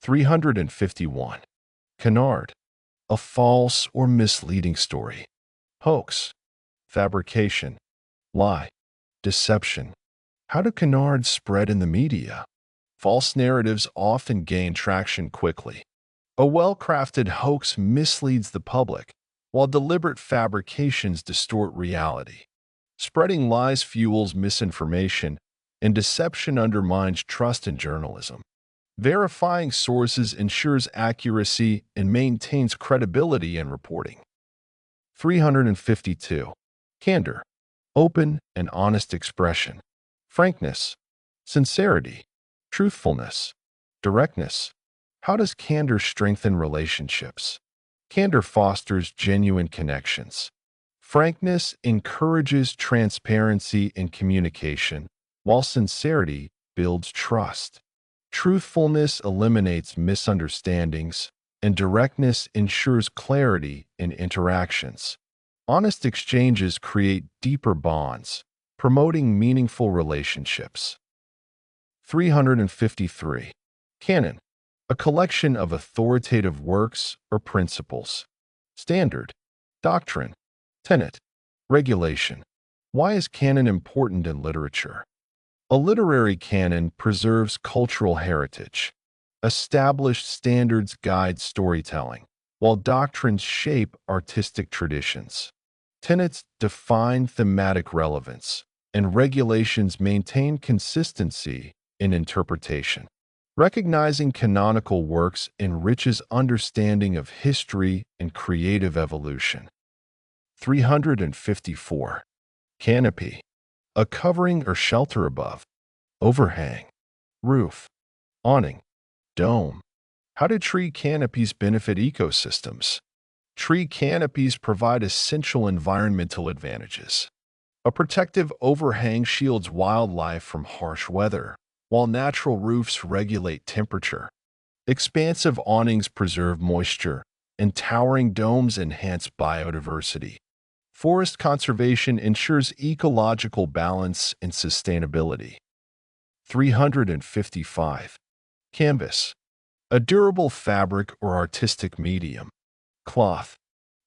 351. Canard, a false or misleading story. Hoax, fabrication, lie, deception. How do canards spread in the media? False narratives often gain traction quickly. A well-crafted hoax misleads the public, while deliberate fabrications distort reality. Spreading lies fuels misinformation, and deception undermines trust in journalism. Verifying sources ensures accuracy and maintains credibility in reporting. 352. Candor, open and honest expression. Frankness, sincerity, truthfulness, directness. How does candor strengthen relationships? Candor fosters genuine connections. Frankness encourages transparency and communication, while sincerity builds trust. Truthfulness eliminates misunderstandings, and directness ensures clarity in interactions. Honest exchanges create deeper bonds, promoting meaningful relationships. 353. Canon, a collection of authoritative works or principles. Standard, doctrine, tenet, regulation. Why is canon important in literature? A literary canon preserves cultural heritage. Established standards guide storytelling, while doctrines shape artistic traditions. Tenets define thematic relevance, and regulations maintain consistency in interpretation. Recognizing canonical works enriches understanding of history and creative evolution. 354. Canopy, a covering or shelter above, overhang, roof, awning, dome. How do tree canopies benefit ecosystems? Tree canopies provide essential environmental advantages. A protective overhang shields wildlife from harsh weather, while natural roofs regulate temperature. Expansive awnings preserve moisture, and towering domes enhance biodiversity. Forest conservation ensures ecological balance and sustainability. 355. Canvas, a durable fabric or artistic medium. Cloth,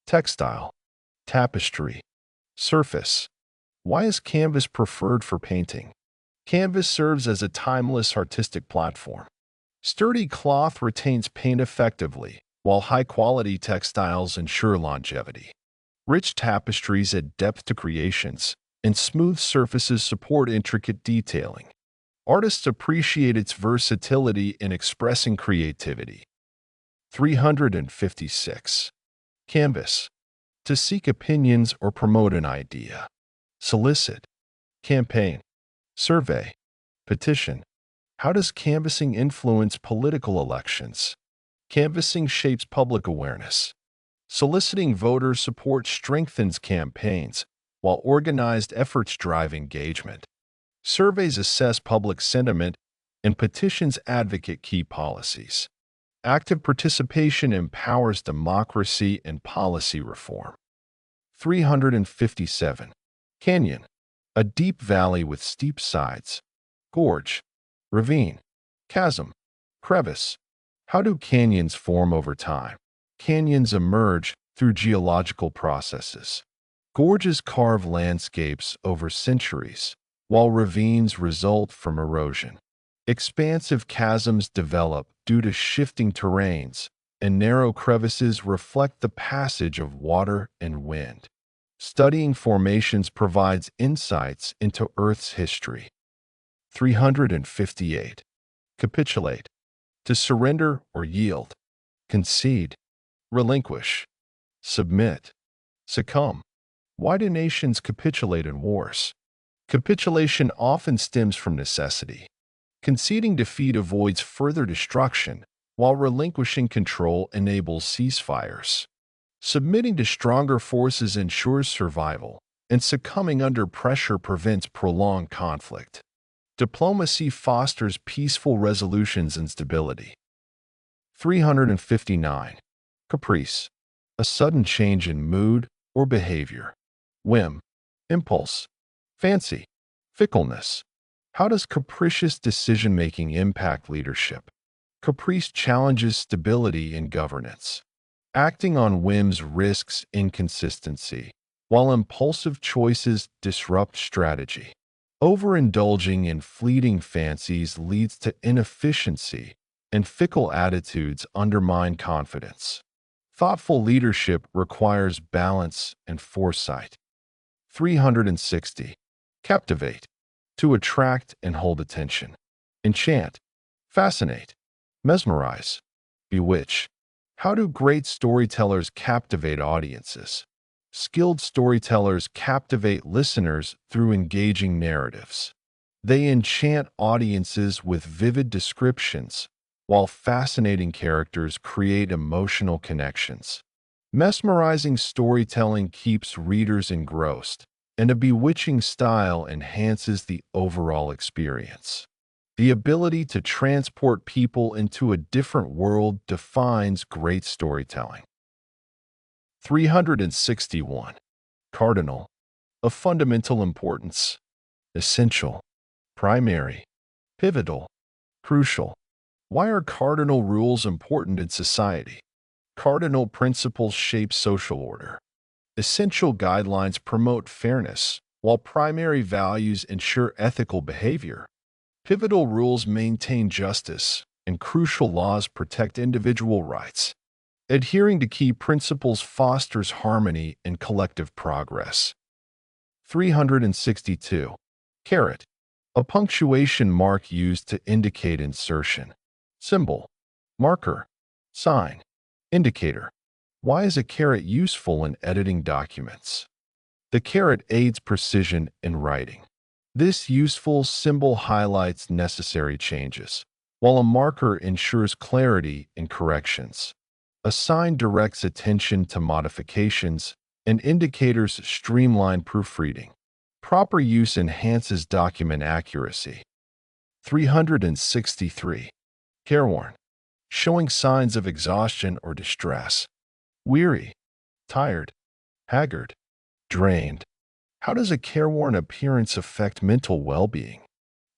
textile, tapestry, surface. Why is canvas preferred for painting? Canvas serves as a timeless artistic platform. Sturdy cloth retains paint effectively, while high-quality textiles ensure longevity. Rich tapestries add depth to creations, and smooth surfaces support intricate detailing. Artists appreciate its versatility in expressing creativity. 356. Canvas, to seek opinions or promote an idea. Solicit, campaign, survey, petition. How does canvassing influence political elections? Canvassing shapes public awareness. Soliciting voter support strengthens campaigns, while organized efforts drive engagement. Surveys assess public sentiment, and petitions advocate key policies. Active participation empowers democracy and policy reform. 357. Canyon, a deep valley with steep sides. Gorge, ravine, chasm, crevice. How do canyons form over time? Canyons emerge through geological processes. Gorges carve landscapes over centuries, while ravines result from erosion. Expansive chasms develop due to shifting terrains, and narrow crevices reflect the passage of water and wind. Studying formations provides insights into Earth's history. 358. Capitulate, to surrender or yield. Concede, relinquish, submit, succumb. Why do nations capitulate in wars? Capitulation often stems from necessity. Conceding defeat avoids further destruction, while relinquishing control enables ceasefires. Submitting to stronger forces ensures survival, and succumbing under pressure prevents prolonged conflict. Diplomacy fosters peaceful resolutions and stability. 359. Caprice, a sudden change in mood or behavior. Whim, impulse, fancy, fickleness. How does capricious decision-making impact leadership? Caprice challenges stability and governance. Acting on whims risks inconsistency, while impulsive choices disrupt strategy. Overindulging in fleeting fancies leads to inefficiency, and fickle attitudes undermine confidence. Thoughtful leadership requires balance and foresight. 360. Captivate. To attract and hold attention. Enchant. Fascinate. Mesmerize. Bewitch. How do great storytellers captivate audiences? Skilled storytellers captivate listeners through engaging narratives. They enchant audiences with vivid descriptions, while fascinating characters create emotional connections. Mesmerizing storytelling keeps readers engrossed, and a bewitching style enhances the overall experience. The ability to transport people into a different world defines great storytelling. 361. Cardinal. Of fundamental importance. Essential. Primary. Pivotal. Crucial. Why are cardinal rules important in society? Cardinal principles shape social order. Essential guidelines promote fairness, while primary values ensure ethical behavior. Pivotal rules maintain justice, and crucial laws protect individual rights. Adhering to key principles fosters harmony and collective progress. 362. Caret. A punctuation mark used to indicate insertion. Symbol. Marker. Sign. Indicator. Why is a caret useful in editing documents? The caret aids precision in writing. This useful symbol highlights necessary changes, while a marker ensures clarity in corrections. A sign directs attention to modifications, and indicators streamline proofreading. Proper use enhances document accuracy. 363. Careworn. Showing signs of exhaustion or distress. Weary, tired, haggard, drained. How does a careworn appearance affect mental well-being?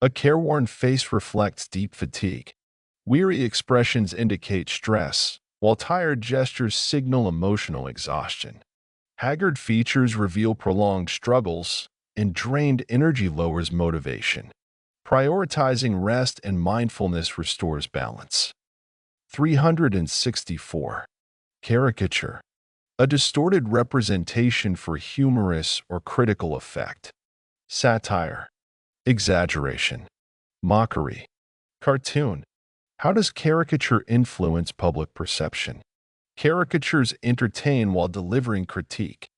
A careworn face reflects deep fatigue. Weary expressions indicate stress, while tired gestures signal emotional exhaustion. Haggard features reveal prolonged struggles, and drained energy lowers motivation. Prioritizing rest and mindfulness restores balance. 364. Caricature. A distorted representation for humorous or critical effect. Satire. Exaggeration. Mockery. Cartoon. How does caricature influence public perception? Caricatures entertain while delivering critique.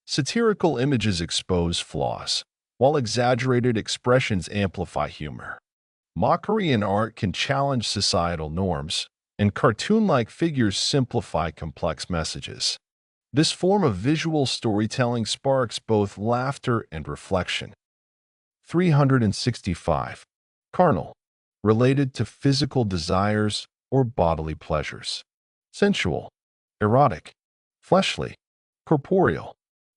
Satirical images expose flaws, while exaggerated expressions amplify humor. Mockery in art can challenge societal norms, and cartoon-like figures simplify complex messages. This form of visual storytelling sparks both laughter and reflection. 365. Carnal. Related to physical desires or bodily pleasures. Sensual. Erotic. Fleshly. Corporeal.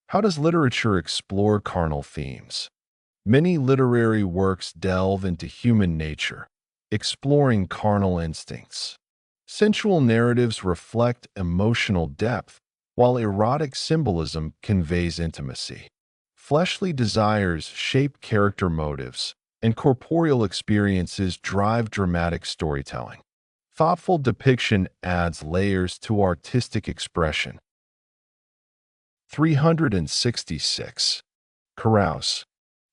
How does literature explore carnal themes? Many literary works delve into human nature, exploring carnal instincts. Sensual narratives reflect emotional depth, while erotic symbolism conveys intimacy. Fleshly desires shape character motives, and corporeal experiences drive dramatic storytelling. Thoughtful depiction adds layers to artistic expression. 366. Carouse.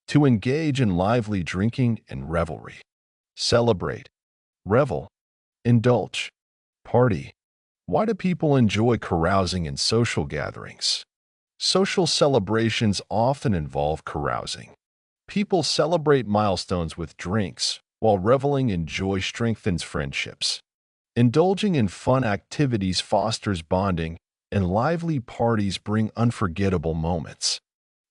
To engage in lively drinking and revelry. Celebrate. Revel. Indulge. Party. Why do people enjoy carousing in social gatherings? Social celebrations often involve carousing. People celebrate milestones with drinks, while reveling in joy strengthens friendships. Indulging in fun activities fosters bonding, and lively parties bring unforgettable moments.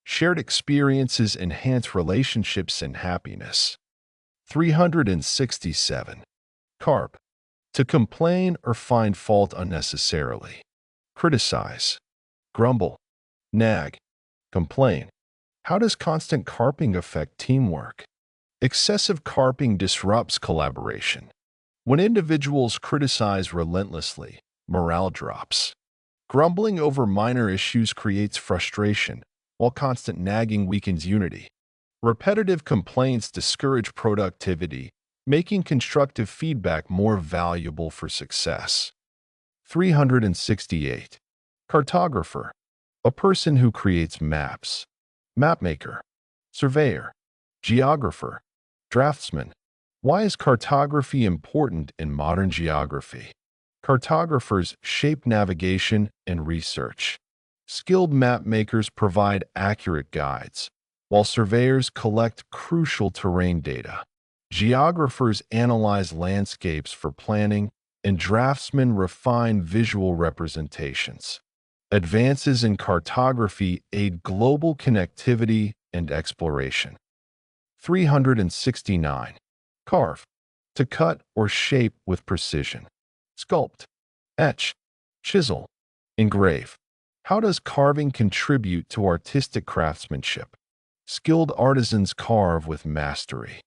Shared experiences enhance relationships and happiness. 367. Carp. To complain or find fault unnecessarily. Criticize. Grumble. Nag. Complain. How does constant carping affect teamwork? Excessive carping disrupts collaboration. When individuals criticize relentlessly, morale drops. Grumbling over minor issues creates frustration, while constant nagging weakens unity. Repetitive complaints discourage productivity, making constructive feedback more valuable for success. 368. Cartographer, a person who creates maps. Mapmaker, surveyor, geographer, draftsman. Why is cartography important in modern geography? Cartographers shape navigation and research. Skilled mapmakers provide accurate guides, while surveyors collect crucial terrain data. Geographers analyze landscapes for planning, and draftsmen refine visual representations. Advances in cartography aid global connectivity and exploration. 369. Carve, to cut or shape with precision. Sculpt, etch, chisel, engrave. How does carving contribute to artistic craftsmanship? Skilled artisans carve with mastery.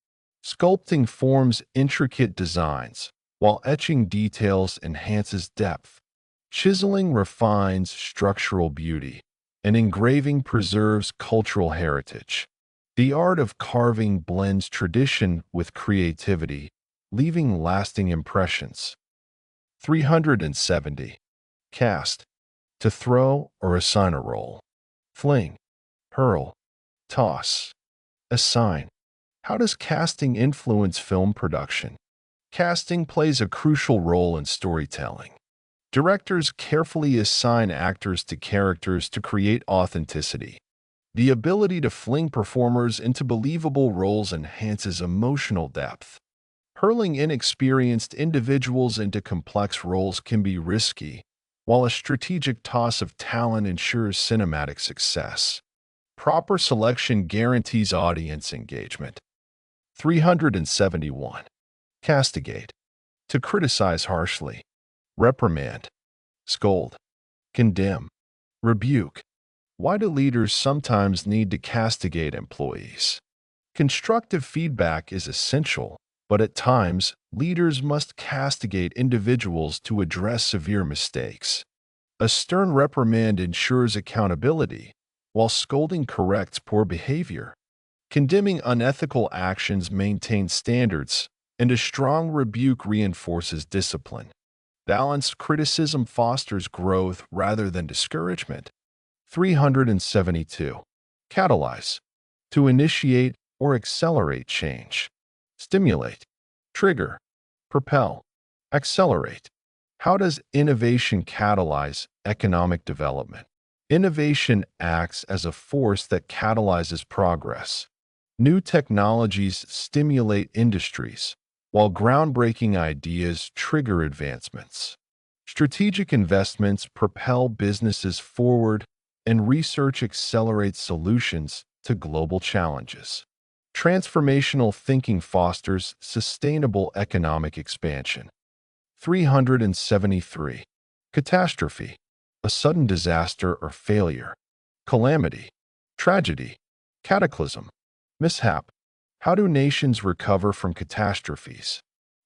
Sculpting forms intricate designs, while etching details enhances depth. Chiseling refines structural beauty, and engraving preserves cultural heritage. The art of carving blends tradition with creativity, leaving lasting impressions. 370. Cast, to throw or assign a role. Fling, hurl, toss, assign. How does casting influence film production? Casting plays a crucial role in storytelling. Directors carefully assign actors to characters to create authenticity. The ability to fling performers into believable roles enhances emotional depth. Hurling inexperienced individuals into complex roles can be risky, while a strategic toss of talent ensures cinematic success. Proper selection guarantees audience engagement. 371. Castigate, to criticize harshly. Reprimand, scold, condemn, rebuke. Why do leaders sometimes need to castigate employees? Constructive feedback is essential, but at times, leaders must castigate individuals to address severe mistakes. A stern reprimand ensures accountability, while scolding corrects poor behavior. Condemning unethical actions maintains standards, and a strong rebuke reinforces discipline. Balanced criticism fosters growth rather than discouragement. 372. Catalyze, to initiate or accelerate change. Stimulate, trigger, propel, accelerate. How does innovation catalyze economic development? Innovation acts as a force that catalyzes progress. New technologies stimulate industries, while groundbreaking ideas trigger advancements. Strategic investments propel businesses forward, and research accelerates solutions to global challenges. Transformational thinking fosters sustainable economic expansion. 373. Catastrophe, a sudden disaster or failure. Calamity, tragedy, cataclysm, mishap. How do nations recover from catastrophes?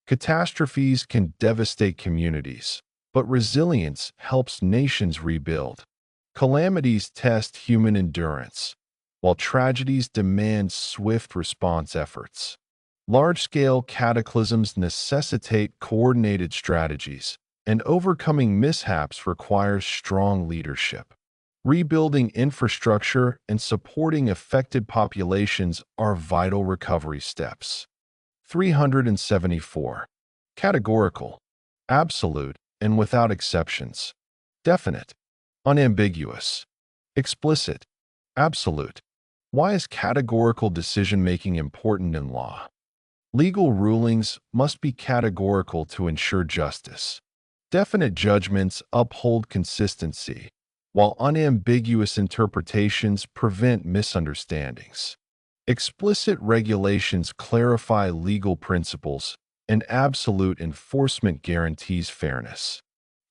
Catastrophes can devastate communities, but resilience helps nations rebuild. Calamities test human endurance, while tragedies demand swift response efforts. Large-scale cataclysms necessitate coordinated strategies, and overcoming mishaps requires strong leadership. Rebuilding infrastructure and supporting affected populations are vital recovery steps. 374. Categorical, absolute and without exceptions. Definite, unambiguous, explicit, absolute. Why is categorical decision-making important in law? Legal rulings must be categorical to ensure justice. Definite judgments uphold consistency, while unambiguous interpretations prevent misunderstandings. Explicit regulations clarify legal principles, and absolute enforcement guarantees fairness.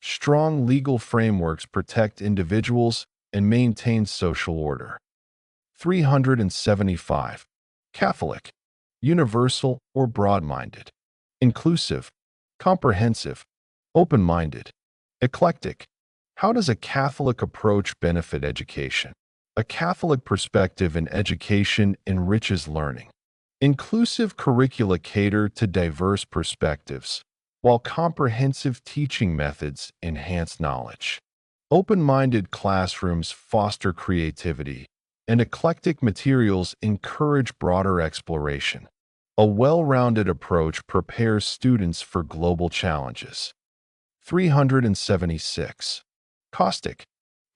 Strong legal frameworks protect individuals and maintain social order. 375. Catholic, universal or broad-minded. Inclusive, Comprehensive, open-minded, eclectic. How does a Catholic approach benefit education? A Catholic perspective in education enriches learning. Inclusive curricula cater to diverse perspectives, while comprehensive teaching methods enhance knowledge. Open-minded classrooms foster creativity, and eclectic materials encourage broader exploration. A well-rounded approach prepares students for global challenges. 376. Caustic,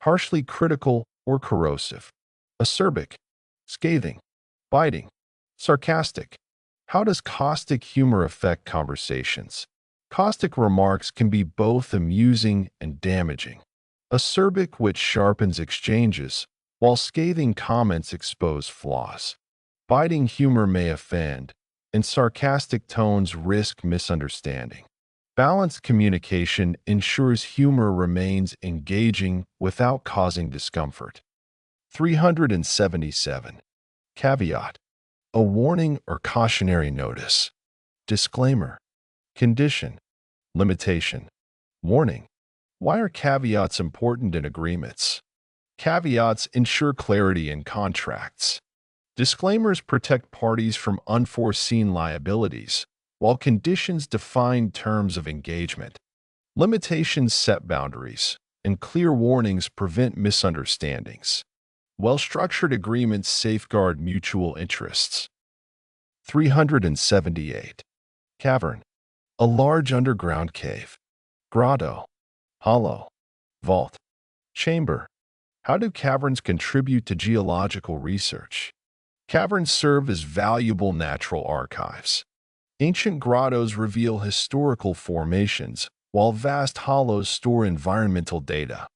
harshly critical or corrosive. Acerbic, scathing, biting, sarcastic. How does caustic humor affect conversations? Caustic remarks can be both amusing and damaging. Acerbic wit sharpens exchanges, while scathing comments expose flaws. Biting humor may offend, and sarcastic tones risk misunderstanding. Balanced communication ensures humor remains engaging without causing discomfort. 377. Caveat, a warning or cautionary notice. Disclaimer, condition, limitation, warning. Why are caveats important in agreements? Caveats ensure clarity in contracts. Disclaimers protect parties from unforeseen liabilities, while conditions define terms of engagement. Limitations set boundaries, and clear warnings prevent misunderstandings. Well-structured agreements safeguard mutual interests. 378. Cavern, a large underground cave. Grotto, hollow, vault, chamber. How do caverns contribute to geological research? Caverns serve as valuable natural archives. Ancient grottos reveal historical formations, while vast hollows store environmental data.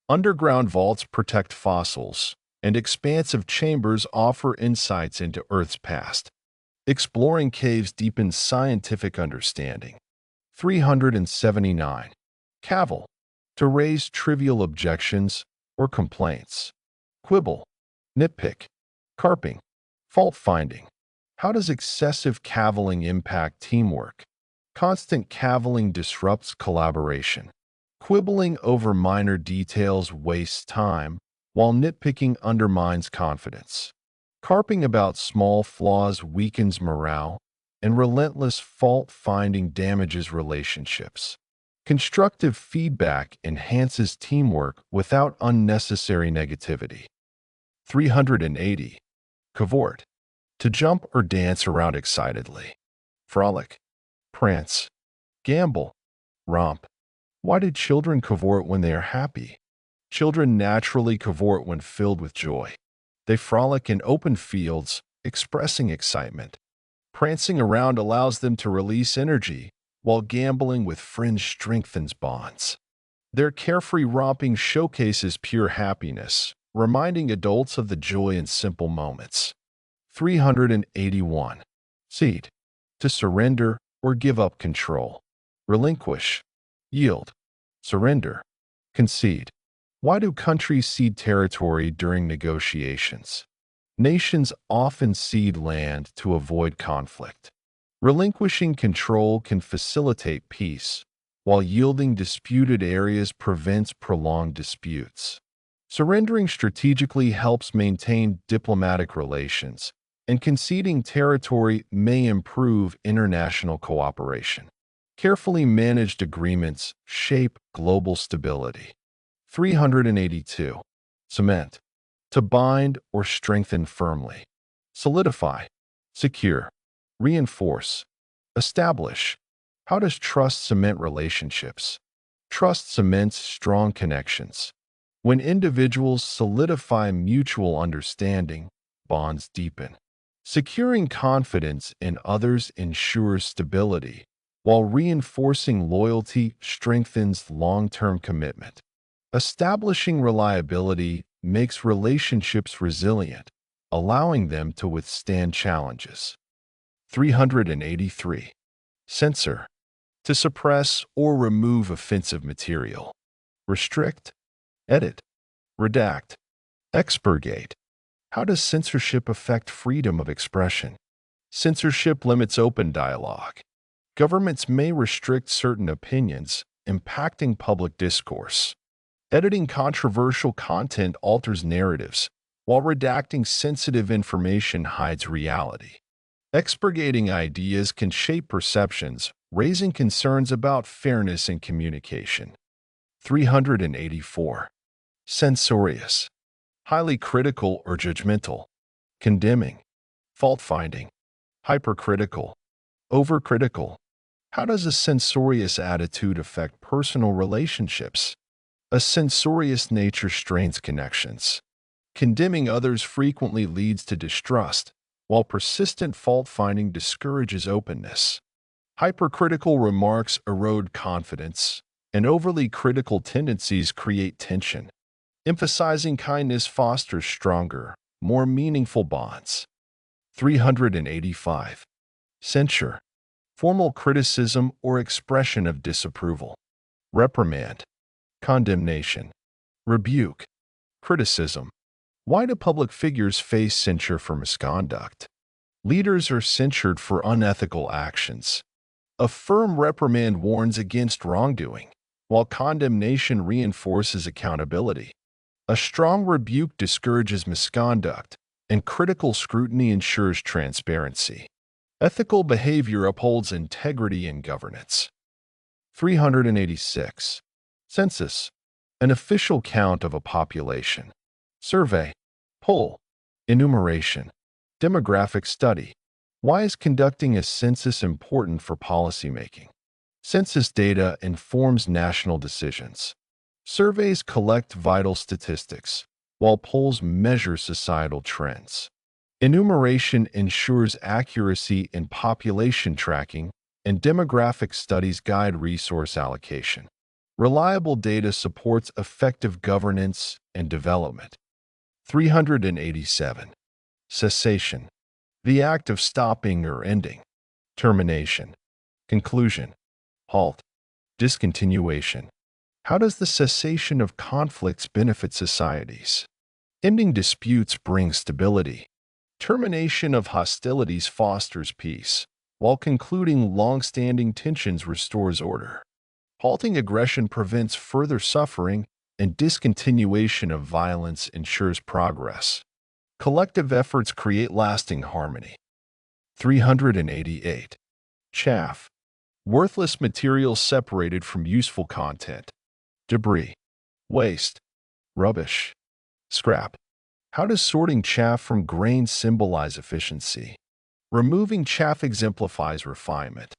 Underground vaults protect fossils, and expansive chambers offer insights into Earth's past. Exploring caves deepens scientific understanding. 379. Cavil, to raise trivial objections or complaints. Quibble, nitpick, carping, fault-finding. How does excessive cavilling impact teamwork? Constant cavilling disrupts collaboration. Quibbling over minor details wastes time, while nitpicking undermines confidence. Carping about small flaws weakens morale, and relentless fault-finding damages relationships. Constructive feedback enhances teamwork without unnecessary negativity. 380. Cavort, to jump or dance around excitedly. Frolic, prance, gamble, romp. Why do children cavort when they are happy? Children naturally cavort when filled with joy. They frolic in open fields, expressing excitement. Prancing around allows them to release energy, while gambling with friends strengthens bonds. Their carefree romping showcases pure happiness, reminding adults of the joy in simple moments. 381. Cede, to surrender or give up control. Relinquish, yield, surrender, concede. Why do countries cede territory during negotiations? Nations often cede land to avoid conflict. Relinquishing control can facilitate peace, while yielding disputed areas prevents prolonged disputes. Surrendering strategically helps maintain diplomatic relations, and conceding territory may improve international cooperation. Carefully managed agreements shape global stability. 382. Cement, to bind or strengthen firmly. Solidify, secure, reinforce, establish. How does trust cement relationships? Trust cements strong connections. When individuals solidify mutual understanding, bonds deepen. Securing confidence in others ensures stability, while reinforcing loyalty strengthens long-term commitment. Establishing reliability makes relationships resilient, allowing them to withstand challenges. 383. Censor, to suppress or remove offensive material. Restrict, edit, redact, expurgate. How does censorship affect freedom of expression? Censorship limits open dialogue. Governments may restrict certain opinions, impacting public discourse. Editing controversial content alters narratives, while redacting sensitive information hides reality. Expurgating ideas can shape perceptions, raising concerns about fairness in communication. 384. Censorious. Highly critical or judgmental. Condemning. Fault-finding. Hypercritical. Overcritical. How does a censorious attitude affect personal relationships? A censorious nature strains connections. Condemning others frequently leads to distrust, while persistent fault-finding discourages openness. Hypercritical remarks erode confidence, and overly critical tendencies create tension. Emphasizing kindness fosters stronger, more meaningful bonds. 385. Censure. Formal criticism or expression of disapproval. Reprimand. Condemnation. Rebuke. Criticism. Why do public figures face censure for misconduct? Leaders are censured for unethical actions. A firm reprimand warns against wrongdoing, while condemnation reinforces accountability. A strong rebuke discourages misconduct, and critical scrutiny ensures transparency. Ethical behavior upholds integrity in governance. 386. Census. An official count of a population. Survey. Poll. Enumeration. Demographic study. Why is conducting a census important for policymaking? Census data informs national decisions. Surveys collect vital statistics, while polls measure societal trends. Enumeration ensures accuracy in population tracking, and demographic studies guide resource allocation. Reliable data supports effective governance and development. 387. Cessation. The act of stopping or ending. Termination. Conclusion. Halt. Discontinuation. How does the cessation of conflicts benefit societies? Ending disputes brings stability. Termination of hostilities fosters peace, while concluding long-standing tensions restores order. Halting aggression prevents further suffering, and discontinuation of violence ensures progress. Collective efforts create lasting harmony. 388. Chaff. Worthless material separated from useful content. Debris. Waste. Rubbish. Scrap. How does sorting chaff from grains symbolize efficiency? Removing chaff exemplifies refinement.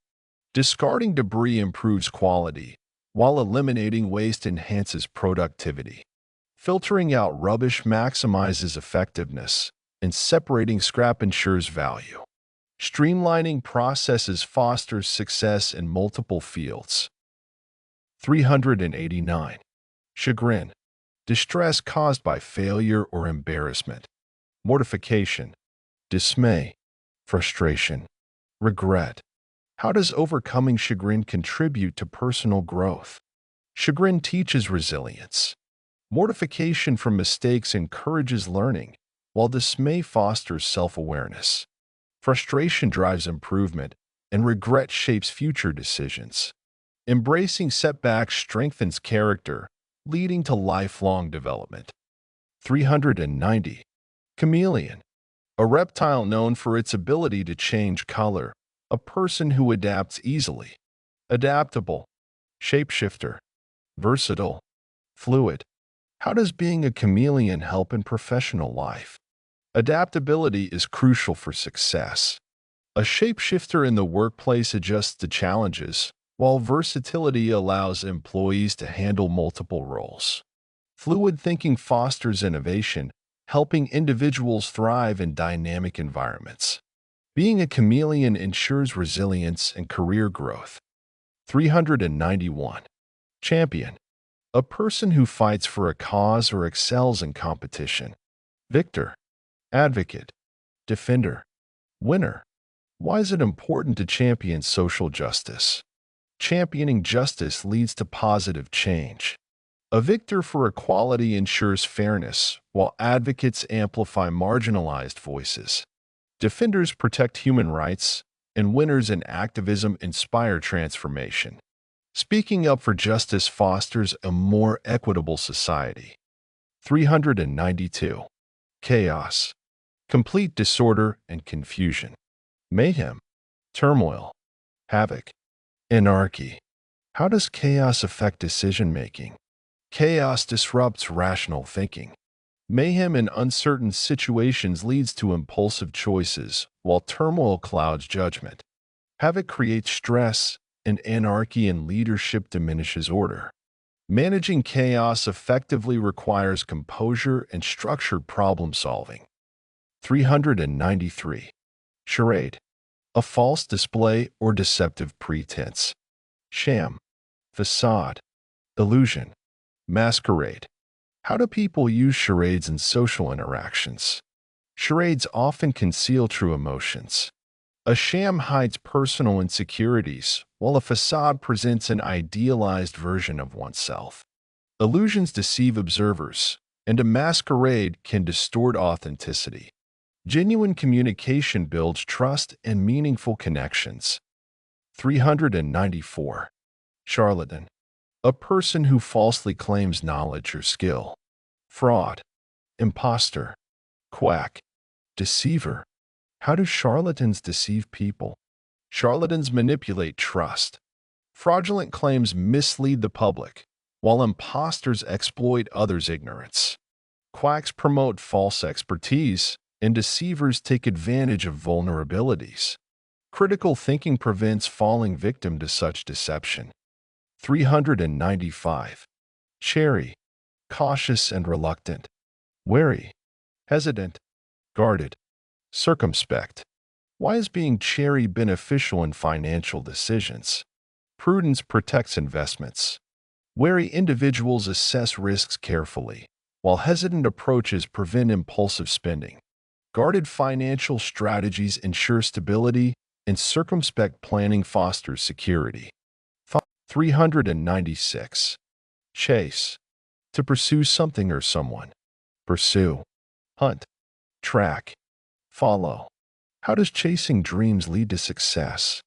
Discarding debris improves quality, while eliminating waste enhances productivity. Filtering out rubbish maximizes effectiveness, and separating scrap ensures value. Streamlining processes fosters success in multiple fields. 389. Chagrin. Distress caused by failure or embarrassment. Mortification. Dismay. Frustration. Regret. How does overcoming chagrin contribute to personal growth? Chagrin teaches resilience. Mortification from mistakes encourages learning, while dismay fosters self-awareness. Frustration drives improvement, and regret shapes future decisions. Embracing setbacks strengthens character, leading to lifelong development. 390. Chameleon. A reptile known for its ability to change color. A person who adapts easily. Adaptable. Shapeshifter. Versatile. Fluid. How does being a chameleon help in professional life? Adaptability is crucial for success. A shapeshifter in the workplace adjusts to challenges, while versatility allows employees to handle multiple roles. Fluid thinking fosters innovation, helping individuals thrive in dynamic environments. Being a chameleon ensures resilience and career growth. 391. Champion. A person who fights for a cause or excels in competition. Victor. Advocate. Defender. Winner. Why is it important to champion social justice? Championing justice leads to positive change. A victor for equality ensures fairness, while advocates amplify marginalized voices. Defenders protect human rights, and winners in activism inspire transformation. Speaking up for justice fosters a more equitable society. 392. Chaos. Complete disorder and confusion. Mayhem. Turmoil. Havoc. Anarchy. How does chaos affect decision-making? Chaos disrupts rational thinking. Mayhem in uncertain situations leads to impulsive choices, while turmoil clouds judgment. Havoc creates stress, and anarchy in leadership diminishes order. Managing chaos effectively requires composure and structured problem-solving. 393. Charade. A false display or deceptive pretense. Sham. Facade. Illusion. Masquerade. How do people use charades in social interactions? Charades often conceal true emotions. A sham hides personal insecurities, while a facade presents an idealized version of oneself. Illusions deceive observers, and a masquerade can distort authenticity. Genuine communication builds trust and meaningful connections. 394. Charlatan. A person who falsely claims knowledge or skill. Fraud. Imposter. Quack. Deceiver. How do charlatans deceive people? Charlatans manipulate trust. Fraudulent claims mislead the public, while imposters exploit others' ignorance. Quacks promote false expertise, and deceivers take advantage of vulnerabilities. Critical thinking prevents falling victim to such deception. 395. Chary. Cautious and reluctant. Wary. Hesitant. Guarded. Circumspect. Why is being chary beneficial in financial decisions? Prudence protects investments. Wary individuals assess risks carefully, while hesitant approaches prevent impulsive spending. Guarded financial strategies ensure stability, and circumspect planning fosters security. 396. Chase. To pursue something or someone. Pursue. Hunt. Track. Follow. How does chasing dreams lead to success?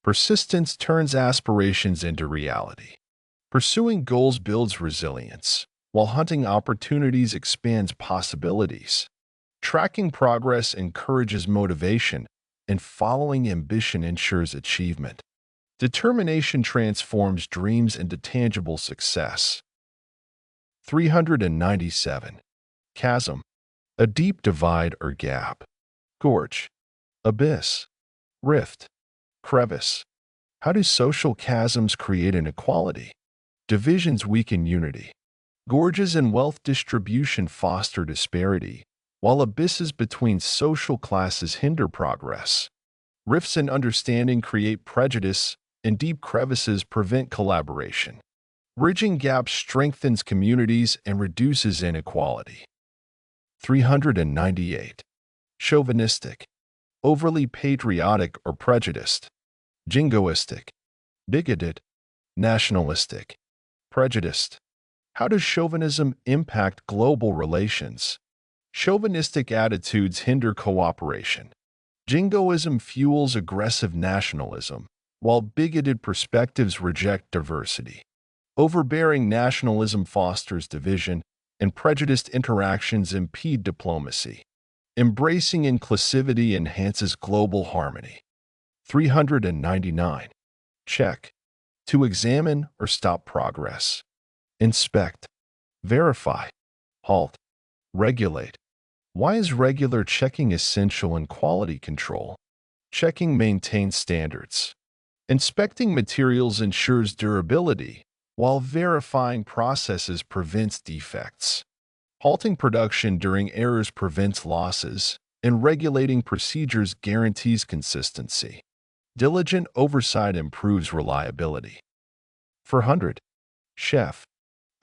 Persistence turns aspirations into reality. Pursuing goals builds resilience, while hunting opportunities expands possibilities. Tracking progress encourages motivation, and following ambition ensures achievement. Determination transforms dreams into tangible success. 397. Chasm. A deep divide or gap. Gorge. Abyss. Rift. Crevice. How do social chasms create inequality? Divisions weaken unity. Gorges in wealth distribution foster disparity, while abysses between social classes hinder progress. Rifts in understanding create prejudice, and deep crevices prevent collaboration. Bridging gaps strengthens communities and reduces inequality. 398. Chauvinistic. Overly patriotic or prejudiced. Jingoistic. Bigoted. Nationalistic. Prejudiced. How does chauvinism impact global relations? Chauvinistic attitudes hinder cooperation. Jingoism fuels aggressive nationalism, while bigoted perspectives reject diversity. Overbearing nationalism fosters division, and prejudiced interactions impede diplomacy. Embracing inclusivity enhances global harmony. 399. Check. To examine or stop progress. Inspect. Verify. Halt. Regulate. Why is regular checking essential in quality control? Checking maintains standards. Inspecting materials ensures durability, while verifying processes prevents defects. Halting production during errors prevents losses, and regulating procedures guarantees consistency. Diligent oversight improves reliability. 400. Chef.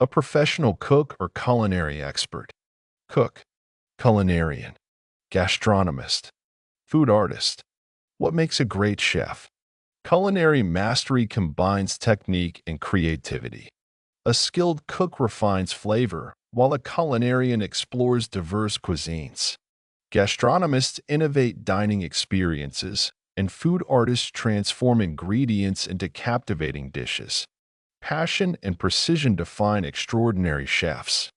A professional cook or culinary expert. Cook. Culinarian. Gastronomist. Food artist. What makes a great chef? Culinary mastery combines technique and creativity. A skilled cook refines flavor, while a culinarian explores diverse cuisines. Gastronomists innovate dining experiences, and food artists transform ingredients into captivating dishes. Passion and precision define extraordinary chefs.